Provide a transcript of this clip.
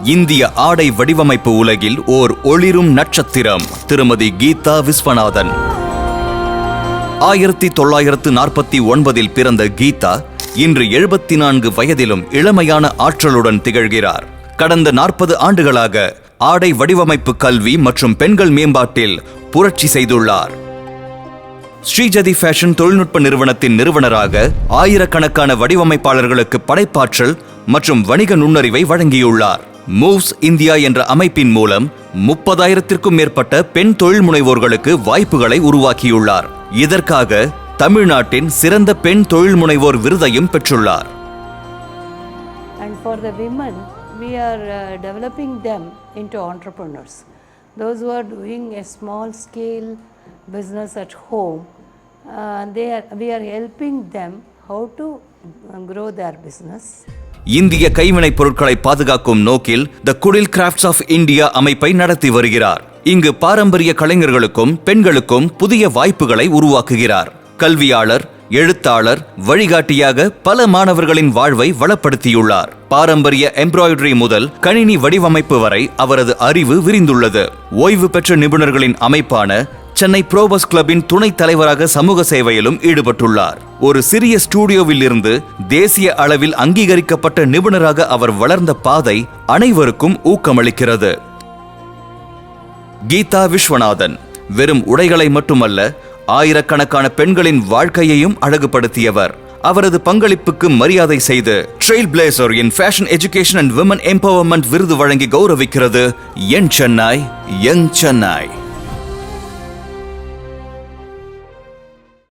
இந்திய ஆடை வடிவமைப்பு உலகில் ஓர் ஒளிரும் நட்சத்திரம் திருமதி கீதா விஸ்வநாதன். 1949 பிறந்த கீதா இன்று 74 வயதிலும் இளமையான ஆற்றலுடன் திகழ்கிறார். கடந்த 40 ஆண்டுகளாக ஆடை வடிவமைப்பு கல்வி மற்றும் பெண்கள் மேம்பாட்டில் புரட்சி செய்துள்ளார். ஸ்ரீஜதி ஃபேஷன் தொழில்நுட்ப நிறுவனத்தின் நிறுவனராக ஆயிரக்கணக்கான வடிவமைப்பாளர்களுக்கு படைப்பாற்றல் மற்றும் வணிக நுண்ணறிவை வழங்கியுள்ளார். மூவ்ஸ் இந்தியா என்ற அமைப்பின் மூலம் 30,000க்கும் மேற்பட்ட பெண் தொழில் முனைவோர்களுக்கு வாய்ப்புகளை உருவாக்கியுள்ளார். இதற்காக தமிழ்நாட்டின் சிறந்த பெண் தொழில் முனைவோர் விருதையும் பெற்றுள்ளார். And for the women, we are developing them into entrepreneurs. Those who are doing a small scale business at home, we are helping them how to grow their business. இந்திய கைவினைப் பொருட்களை பாதுகாக்கும் நோக்கில் த குடில் கிராஃப்ட்ஸ் ஆஃப் இந்தியா அமைப்பை நடத்தி வருகிறார். இங்கு பாரம்பரிய கலைஞர்களுக்கும் பெண்களுக்கும் புதிய வாய்ப்புகளை உருவாக்குகிறார். கல்வியாளர், எழுத்தாளர், வழிகாட்டியாக பல மாணவர்களின் வாழ்வை வளப்படுத்தியுள்ளார். பாரம்பரிய எம்ப்ராய்டரி முதல் கணினி வடிவமைப்பு வரை அவரது அறிவு விரிந்துள்ளது. ஓய்வு பெற்ற நிபுணர்களின் அமைப்பான சென்னை ப்ரோபஸ் கிளப்பின் துணைத் தலைவராக சமூக சேவையிலும் ஈடுபட்டுள்ளார். ஒரு சிறிய ஸ்டூடியோவில் இருந்து தேசிய அளவில் அங்கீகரிக்கப்பட்ட நிபுணராக அவர் வளர்ந்த பாதை அனைவருக்கும் ஊக்கமளிக்கிறது. கீதா விஸ்வநாதன் வெறும் உடைகளை மட்டுமல்ல, ஆயிரக்கணக்கான பெண்களின் வாழ்க்கையையும் அழகுபடுத்தியவர். அவரது பங்களிப்புக்கு மரியாதை செய்து trailblazer in fashion education and women empowerment விருது வழங்கி கௌரவிக்கிறது யங் சென்னை.